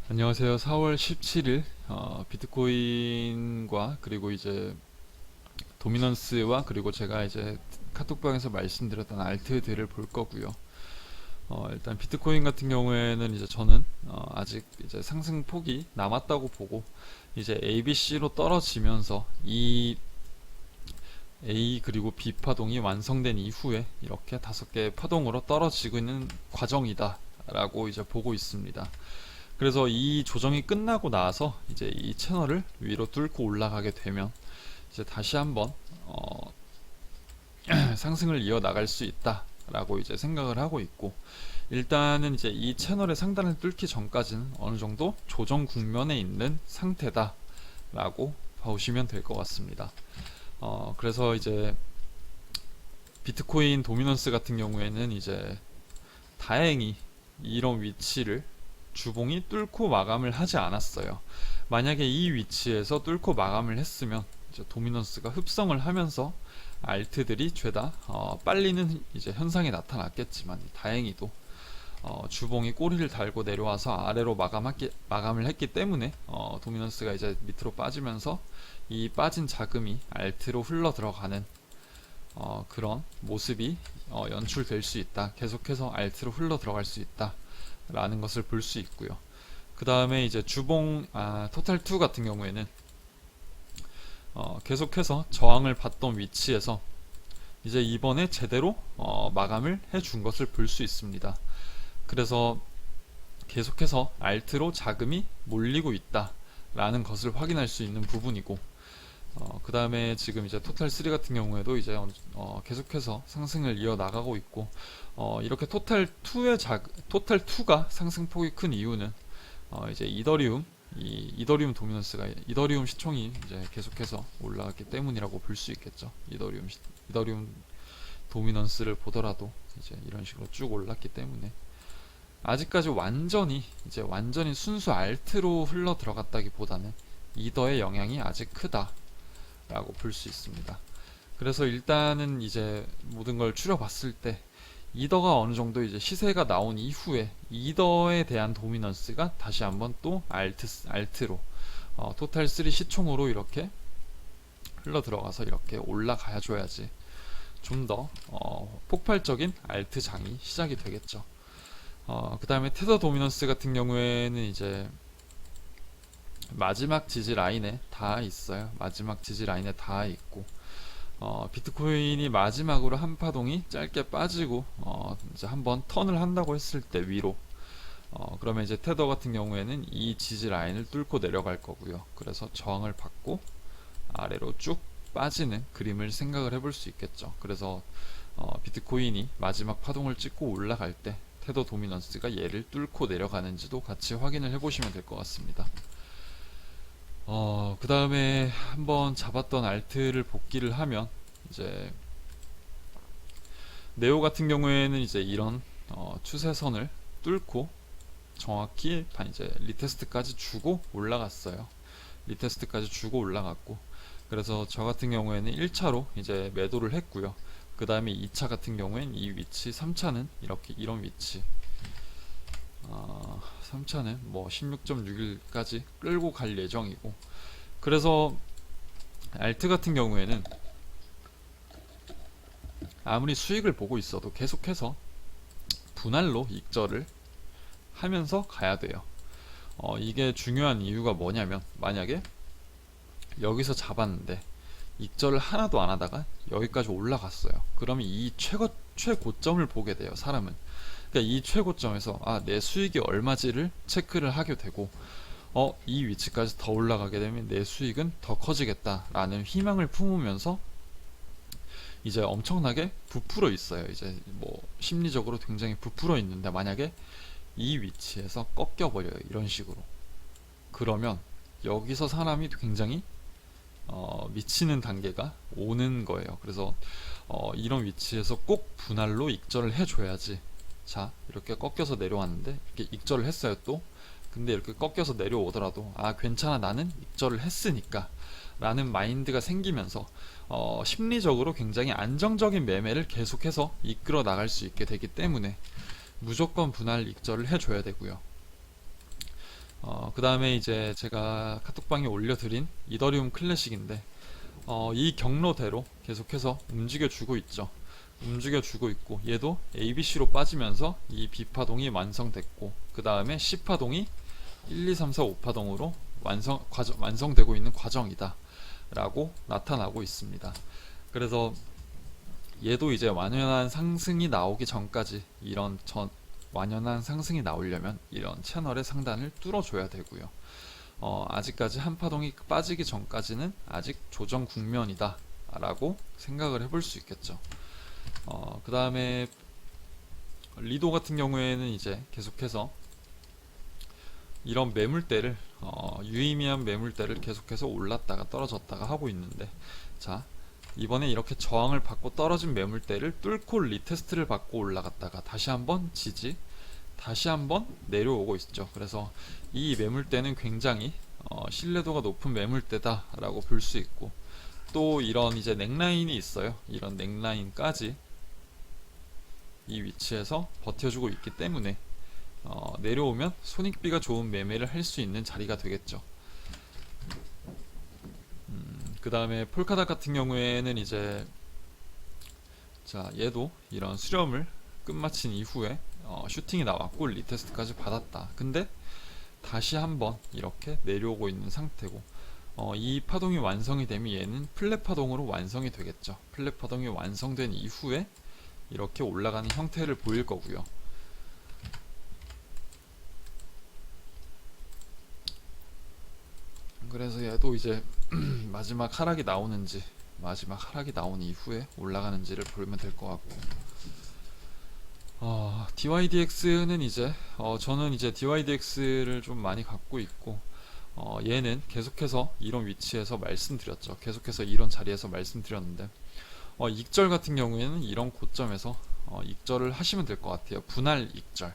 안녕하세요. 4월 17일 비트코인과 그리고 이제 도미넌스와 그리고 제가 이제 카톡방에서 말씀드렸던 알트들을 볼 거고요. 일단 비트코인 같은 경우에는 이제 저는 아직 이제 상승폭이 남았다고 보고 이제 ABC로 떨어지면서 이 A 그리고 B 파동이 완성된 이후에 이렇게 5개의 파동으로 떨어지고 있는 과정이다라고 이제 보고 있습니다. 그래서 이 조정이 끝나고 나서 이제 이 채널을 위로 뚫고 올라가게 되면 이제 다시 한번 상승을 이어 나갈 수 있다라고 이제 생각을 하고 있고, 일단은 이제 이 채널의 상단을 뚫기 전까지는 어느 정도 조정 국면에 있는 상태다라고 보시면 될 것 같습니다. 그래서 이제 비트코인 도미넌스 같은 경우에는 이제 다행히 이런 위치를 주봉이 뚫고 마감을 하지 않았어요. 만약에 이 위치에서 뚫고 마감을 했으면 이제 도미넌스가 흡성을 하면서 알트들이 죄다 빨리는 이제 현상이 나타났겠지만, 다행히도 주봉이 꼬리를 달고 내려와서 아래로 마감을 했기 때문에 도미넌스가 이제 밑으로 빠지면서 이 빠진 자금이 알트로 흘러 들어가는 그런 모습이 연출될 수 있다. 계속해서 알트로 흘러 들어갈 수 있다 라는 것을 볼 수 있고요. 그 다음에 이제 주봉 토탈2 같은 경우에는 계속해서 저항을 받던 위치에서 이제 이번에 제대로 마감을 해준 것을 볼 수 있습니다. 그래서 계속해서 알트로 자금이 몰리고 있다 라는 것을 확인할 수 있는 부분이고, 그 다음에 지금 이제 토탈3 같은 경우에도 이제 계속해서 상승을 이어 나가고 있고, 이렇게 토탈2가 상승폭이 큰 이유는 이제 이더리움 도미넌스가 이더리움 시총이 이제 계속해서 올라갔기 때문이라고 볼 수 있겠죠. 이더리움 도미넌스를 보더라도 이제 이런 식으로 쭉 올랐기 때문에 아직까지 완전히 순수 알트로 흘러 들어갔다기보다는 이더의 영향이 아직 크다라고 볼 수 있습니다. 그래서 일단은 이제 모든 걸 추려봤을 때 이더가 어느 정도 이제 시세가 나온 이후에 이더에 대한 도미넌스가 다시 한번 또 알트로 토탈 3 시총으로 이렇게 흘러 들어가서 이렇게 올라가야 줘야지 좀 더 폭발적인 알트 장이 시작이 되겠죠. 그 다음에 테더 도미넌스 같은 경우에는 이제 마지막 지지 라인에 다 있어요. 마지막 지지 라인에 다 있고, 비트코인이 마지막으로 한 파동이 짧게 빠지고 이제 한번 턴을 한다고 했을 때 위로, 그러면 이제 테더 같은 경우에는 이 지지 라인을 뚫고 내려갈 거고요. 그래서 저항을 받고 아래로 쭉 빠지는 그림을 생각을 해볼 수 있겠죠. 그래서 비트코인이 마지막 파동을 찍고 올라갈 때 테더 도미넌스가 얘를 뚫고 내려가는지도 같이 확인을 해보시면 될 것 같습니다. 그 다음에 한번 잡았던 알트를 복귀를 하면 이제 네오 같은 경우에는 이제 이런 추세선을 뚫고 정확히 이제 리테스트까지 주고 올라갔어요. 리테스트까지 주고 올라갔고, 그래서 저 같은 경우에는 1차로 이제 매도를 했고요. 그 다음에 2차 같은 경우엔 이 위치, 3차는 이렇게 이런 위치, 3차는 뭐 16.61까지 끌고 갈 예정이고, 그래서 알트 같은 경우에는 아무리 수익을 보고 있어도 계속해서 분할로 익절을 하면서 가야 돼요. 이게 중요한 이유가 뭐냐면, 만약에 여기서 잡았는데 익절을 하나도 안 하다가 여기까지 올라갔어요. 그러면 이 최고점을 보게 돼요, 사람은. 그러니까 이 최고점에서 내 수익이 얼마지를 체크를 하게 되고, 이 위치까지 더 올라가게 되면 내 수익은 더 커지겠다라는 희망을 품으면서 이제 엄청나게 부풀어 있어요. 이제 뭐 심리적으로 굉장히 부풀어 있는데, 만약에 이 위치에서 꺾여 버려요, 이런 식으로. 그러면 여기서 사람이 굉장히 미치는 단계가 오는 거예요. 그래서 이런 위치에서 꼭 분할로 익절을 해줘야지. 자, 이렇게 꺾여서 내려왔는데 이렇게 익절을 했어요 또. 근데 이렇게 꺾여서 내려오더라도 괜찮아, 나는 익절을 했으니까 라는 마인드가 생기면서 심리적으로 굉장히 안정적인 매매를 계속해서 이끌어 나갈 수 있게 되기 때문에 무조건 분할 익절을 해줘야 되고요. 그 다음에 이제 제가 카톡방에 올려드린 이더리움 클래식인데, 이 경로대로 계속해서 움직여주고 있죠. 움직여주고 있고, 얘도 ABC로 빠지면서 이 B파동이 완성됐고, 그 다음에 C파동이 1, 2, 3, 4, 5파동으로 완성되고 있는 과정이다 라고 나타나고 있습니다. 그래서 얘도 이제 완연한 상승이 나오기 전까지 완연한 상승이 나오려면 이런 채널의 상단을 뚫어줘야 되고요. 아직까지 한 파동이 빠지기 전까지는 아직 조정 국면이다 라고 생각을 해볼 수 있겠죠. 그 다음에 리도 같은 경우에는 이제 계속해서 이런 매물대를 유의미한 매물대를 계속해서 올랐다가 떨어졌다가 하고 있는데, 자, 이번에 이렇게 저항을 받고 떨어진 매물대를 뚫고 리테스트를 받고 올라갔다가 다시 한번 지지, 다시 한번 내려오고 있죠. 그래서 이 매물대는 굉장히 신뢰도가 높은 매물대다 라고 볼 수 있고, 또 이런 이제 넥라인이 있어요. 이런 넥라인까지 이 위치에서 버텨주고 있기 때문에 내려오면 손익비가 좋은 매매를 할 수 있는 자리가 되겠죠. 그 다음에 폴카닷 같은 경우에는 이제, 자, 얘도 이런 수렴을 끝마친 이후에 슈팅이 나왔고 리테스트까지 받았다. 근데 다시 한번 이렇게 내려오고 있는 상태고, 이 파동이 완성이 되면 얘는 플랫 파동으로 완성이 되겠죠. 플랫 파동이 완성된 이후에 이렇게 올라가는 형태를 보일 거고요. 그래서 얘도 이제 마지막 하락이 나오는지, 마지막 하락이 나온 이후에 올라가는지를 보면 될 것 같고, DYDX는 이제 저는 이제 DYDX를 좀 많이 갖고 있고, 얘는 계속해서 이런 위치에서 말씀드렸죠. 계속해서 이런 자리에서 말씀드렸는데, 익절 같은 경우에는 이런 고점에서 익절을 하시면 될 것 같아요. 분할 익절,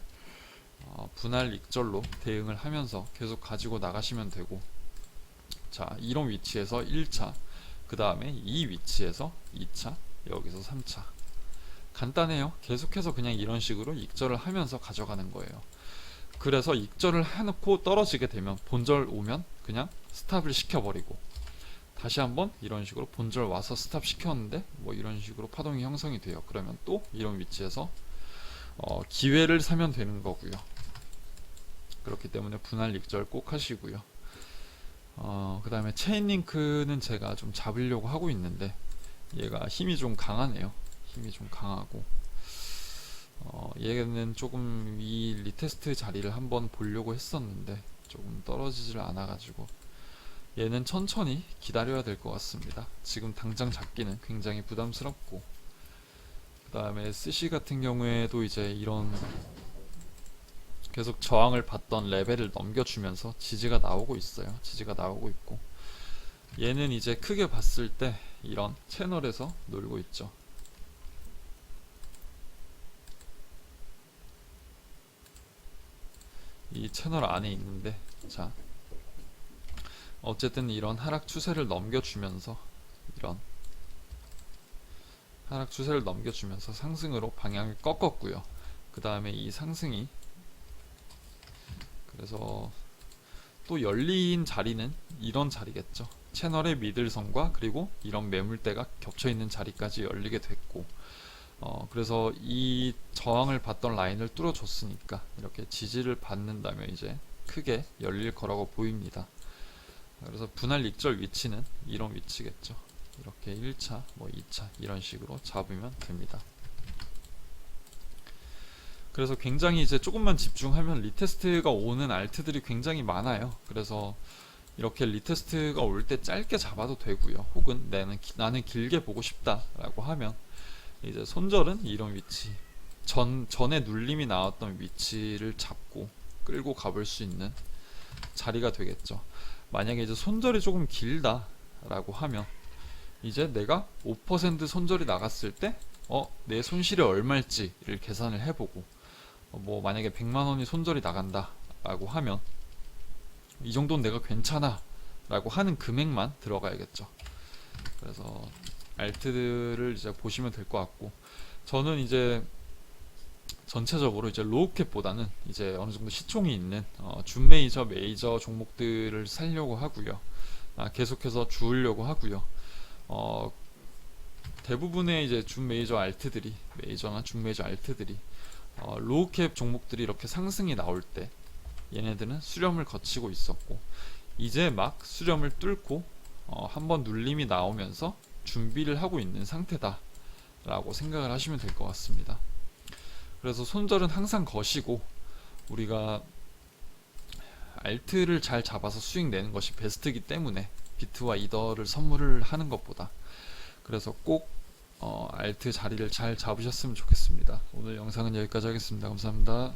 분할 익절로 대응을 하면서 계속 가지고 나가시면 되고, 자, 이런 위치에서 1차, 그 다음에 이 위치에서 2차, 여기서 3차. 간단해요. 계속해서 그냥 이런 식으로 익절을 하면서 가져가는 거예요. 그래서 익절을 해놓고 떨어지게 되면 본절 오면 그냥 스탑을 시켜버리고, 다시 한번 이런 식으로 본절 와서 스탑 시켰는데 뭐 이런 식으로 파동이 형성이 돼요. 그러면 또 이런 위치에서 기회를 사면 되는 거고요. 그렇기 때문에 분할 익절 꼭 하시고요. 그 다음에 체인링크는 제가 좀 잡으려고 하고 있는데, 얘가 힘이 좀 강하네요. 힘이 좀 강하고, 얘는 조금 이 리테스트 자리를 한번 보려고 했었는데 조금 떨어지질 않아 가지고 얘는 천천히 기다려야 될 것 같습니다. 지금 당장 잡기는 굉장히 부담스럽고, 그 다음에 스시 같은 경우에도 이제 이런 계속 저항을 받던 레벨을 넘겨주면서 지지가 나오고 있어요. 지지가 나오고 있고, 얘는 이제 크게 봤을 때 이런 채널에서 놀고 있죠. 이 채널 안에 있는데, 자, 어쨌든 이런 하락 추세를 넘겨주면서 이런 하락 추세를 넘겨주면서 상승으로 방향을 꺾었고요. 그 다음에 이 상승이, 그래서 또 열린 자리는 이런 자리겠죠. 채널의 미들선과 그리고 이런 매물대가 겹쳐있는 자리까지 열리게 됐고, 그래서 이 저항을 받던 라인을 뚫어줬으니까 이렇게 지지를 받는다면 이제 크게 열릴 거라고 보입니다. 그래서 분할 익절 위치는 이런 위치겠죠. 이렇게 1차, 뭐 2차 이런 식으로 잡으면 됩니다. 그래서 굉장히 이제 조금만 집중하면 리테스트가 오는 알트들이 굉장히 많아요. 그래서 이렇게 리테스트가 올 때 짧게 잡아도 되고요. 혹은 나는 길게 보고 싶다라고 하면 이제 손절은 이런 위치, 전에 눌림이 나왔던 위치를 잡고 끌고 가볼 수 있는 자리가 되겠죠. 만약에 이제 손절이 조금 길다라고 하면 이제 내가 5% 손절이 나갔을 때 내 손실이 얼마일지를 계산을 해보고, 뭐 만약에 100만원이 손절이 나간다 라고 하면 이 정도는 내가 괜찮아 라고 하는 금액만 들어가야겠죠. 그래서 알트들을 이제 보시면 될 것 같고, 저는 이제 전체적으로 이제 로우캡보다는 이제 어느 정도 시총이 있는 준 메이저, 메이저 종목들을 살려고 하고요. 계속해서 주우려고 하고요. 어, 대부분의 이제 준 메이저 알트들이, 메이저나 준 메이저 알트들이 로우캡 종목들이 이렇게 상승이 나올 때 얘네들은 수렴을 거치고 있었고, 이제 막 수렴을 뚫고 한번 눌림이 나오면서 준비를 하고 있는 상태다 라고 생각을 하시면 될 것 같습니다. 그래서 손절은 항상 거시고, 우리가 알트를 잘 잡아서 수익 내는 것이 베스트이기 때문에 비트와 이더를 선물을 하는 것보다, 그래서 꼭 알트 자리를 잘 잡으셨으면 좋겠습니다. 오늘 영상은 여기까지 하겠습니다. 감사합니다.